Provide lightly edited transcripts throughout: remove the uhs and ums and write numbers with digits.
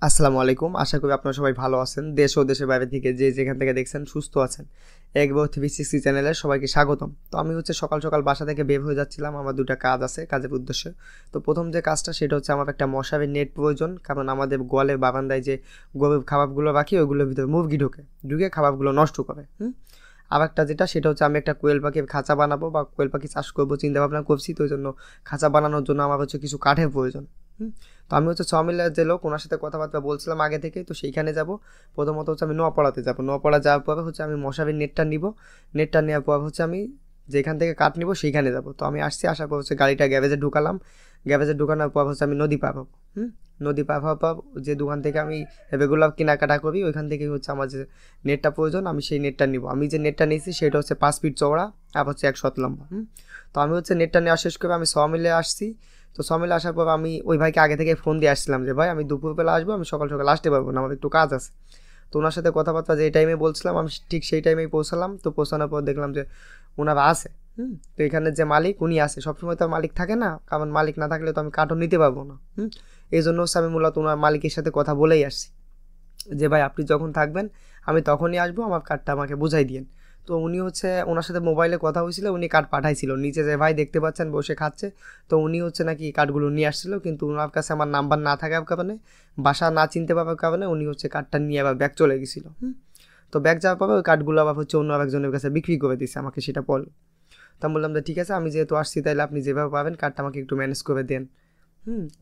আসসালামু আলাইকুম। আশা করি আপনারা সবাই ভালো আছেন। দেশ ও দেশের বাইরে থেকে যে যেখান থেকে দেখছেন সুস্থ আছেন। এগবো 360 চ্যানেলে সবাইকে স্বাগতম। তো আমি সকাল সকাল বাসা থেকে বের হয়ে যাচ্ছিলাম। আমার দুটো কাজ আছে, কাজের উদ্দেশ্যে। তো প্রথম যে কাজটা সেটা হচ্ছে আমার একটা মশারির নেট প্রয়োজন, কারণ আমাদের গোয়ালের বারান্দায় যে গরুর খাবারগুলো রাখি ওইগুলোর ভিতরে মুরগি ঢুকে খাবারগুলো নষ্ট করে। আরেকটা যেটা সেটা হচ্ছে আমি একটা কোয়েল পাখির খাঁচা বানাবো বা কোয়েল পাখি চাষ করবো চিন্তা ভাবনা করছি। তো ওই জন্য খাঁচা বানানোর জন্য আমার কিছু কাঠের প্রয়োজন। তো আমি সমিলের যে লোক ওনার সাথে কথাবার্তা বলছিলাম আগে থেকে। তো সেইখানে যাব। প্রথমত আমি নোয়াপাড়াতে যাবো। নোয়াপাড়া যাওয়ার পরে আমি মশারির নেটটা নিব। নেটটা নেওয়ার পর আমি যেখান থেকে কাঠ নিব সেইখানে যাব। তো আমি আসার পর গাড়িটা গ্যারেজে ঢুকালাম। গ্যারেজে ঢুকানোর পর আমি নদী পার হবো। নদী পার হওয়ার পর যে দোকান থেকে আমি রেগুলার কেনাকাটা করি ওইখান থেকে আমার যে নেটটা প্রয়োজন আমি সেই নেটটা নিব। আমি যে নেটটা নিয়েছি সেটা 5 ফিট চওড়া আর 1 শত লম্বা। তো আমি নেটটা নেওয়া শেষ করে আমি সমিলে আসছি। তো সমিলে আসার পর আমি ওই ভাইকে আগে থেকে ফোন দিয়ে আসছিলাম যে ভাই আমি দুপুরবেলা আসবো, আমি সকাল সকাল আসতে পারবো না, আমার একটু কাজ আছে। তো ওনার সাথে কথাবার্তা যে টাইমে বলছিলাম আমি ঠিক সেই টাইমেই পৌঁছালাম। তো পৌঁছানোর পর দেখলাম যে ওনারা আসে। তো এখানে যে মালিক উনি আসে, সবসময় তো মালিক থাকে না, কারণ মালিক না থাকলে তো আমি কার্টন নিতে পারবো না। এই জন্য আমি মূলত ওনার মালিকের সাথে কথা বলেই আসছি যে ভাই আপনি যখন থাকবেন আমি তখনই আসবো, আমার কার্ডটা আমাকে বুঝাই দিন। তো উনি ওনার সাথে মোবাইলে কথা হয়েছিল, উনি কার্ড পাঠাইছিল নিচে যে ভাই দেখতে পাচ্ছেন বসে খাচ্ছে। তো উনি নাকি কার্ডগুলো নিয়ে আসছিল, কিন্তু ওনার কাছে আমার নাম্বার না থাকার কারণে, বাসা না চিনতে পারার কারণে উনি কার্ডটা নিয়ে আবার ব্যাগ চলে গেছিলো। তো ব্যাগ যাওয়ার পরে ওই কার্ডগুলো আবার অন্য আরেকজনের কাছে বিক্রি করে দিছে, আমাকে সেটা বলল। তো আমি বললাম যে ঠিক আছে, আমি যেহেতু আসছি তাহলে আপনি যেভাবে পাবেন কার্ডটা আমাকে একটু ম্যানেজ করে দেন,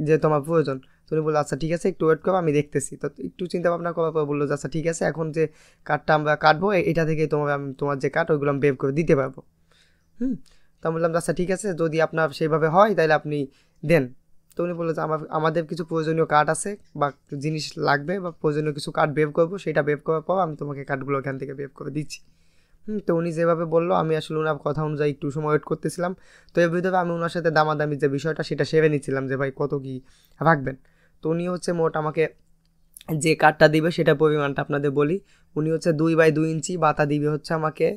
যেহেতু আমার প্রয়োজন। তুমি বললো আচ্ছা ঠিক আছে, একটু ওয়েট করো, আমি দেখতেছি। তো একটু চিন্তা ভাবনা করার পর বললো যে আচ্ছা ঠিক আছে, এখন যে কার্ডটা আমরা কাটবো এটা থেকে আমি তোমার যে কার্ড ওইগুলো আমি বের করে দিতে পারবো। তো আমি বললাম আচ্ছা ঠিক আছে, যদি আপনার সেইভাবে হয় তাহলে আপনি দেন। তো উনি বললো যে আমাদের কিছু প্রয়োজনীয় কার্ড আছে বা জিনিস লাগবে বা প্রয়োজনীয় কিছু কার্ড বের করবো, সেটা বের করার পর আমি তোমাকে কার্ডগুলো এখান থেকে বের করে দিচ্ছি। তো উনি যেভাবে বললো আমি আসলে ওনার কথা অনুযায়ী একটু সময় ওয়েট করতেছিলাম। তো এর ভিতরে আমি ওনার সাথে দামাদামি যে বিষয়টা সেটা সেরে নিচ্ছিলাম যে ভাই কত কী রাখবেন। তো উনি মোট আমাকে যে কাঠটা দিবে সেটা পরিমাণটা আপনাদের বলি। উনি 2x2 ইঞ্চি বাতা দিবে আমাকে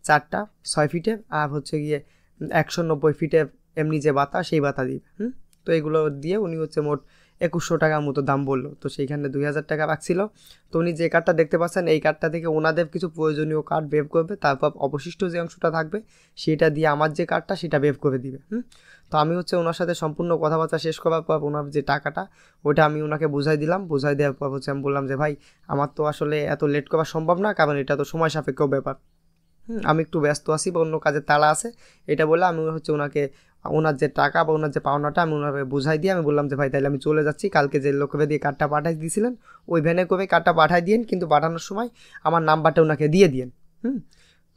4টা 6 ফিটের, আর গিয়ে 190 ফিটের এমনি যে বাতা সেই বাতা দিবে। তো এগুলো দিয়ে উনি মোট 2100 টাকার মতো দাম বললো। তো সেইখানে 2000 টাকা রাখছিল। তো উনি যে কার্ডটা দেখতে পাচ্ছেন এই কার্ডটা থেকে ওনাদের কিছু প্রয়োজনীয় কার্ড বের করবে, তারপর অবশিষ্ট যে অংশটা থাকবে সেটা দিয়ে আমার যে কার্ডটা সেটা বের করে দিবে। তো আমি ওনার সাথে সম্পূর্ণ কথাবার্তা শেষ করার পর ওনার যে টাকাটা ওইটা আমি ওনাকে বুঝাই দিলাম। বুঝাই দেওয়ার পর আমি বললাম যে ভাই আমার তো আসলে এত লেট করা সম্ভব না, কারণ এটা তো সময় সাপেক্ষ ব্যাপার। আমি একটু ব্যস্ত আছি বা অন্য কাজের তাড়া আছে, এটা বলে আমি ওনাকে ওনার যে টাকা বা ওনার যে পাওনাটা আমি ওনাকে বুঝাই দিয়ে আমি বললাম যে ভাই তাহলে আমি চলে যাচ্ছি, কালকে যে লোককে দিয়ে কার্ডটা পাঠাই দিয়েছিলেন ওই ভ্যানে করে কার্ডটা পাঠাই দিন, কিন্তু পাঠানোর সময় আমার নাম্বারটা ওনাকে দিয়ে দিন।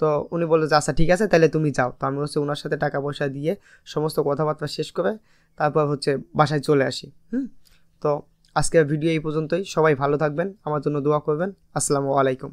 তো উনি বললো যে আচ্ছা ঠিক আছে তাহলে তুমি যাও। তো আমি ওনার সাথে টাকা পয়সা দিয়ে সমস্ত কথাবার্তা শেষ করে তারপর বাসায় চলে আসি। তো আজকের ভিডিও এই পর্যন্তই। সবাই ভালো থাকবেন, আমার জন্য দোয়া করবেন। আসসালামু আলাইকুম।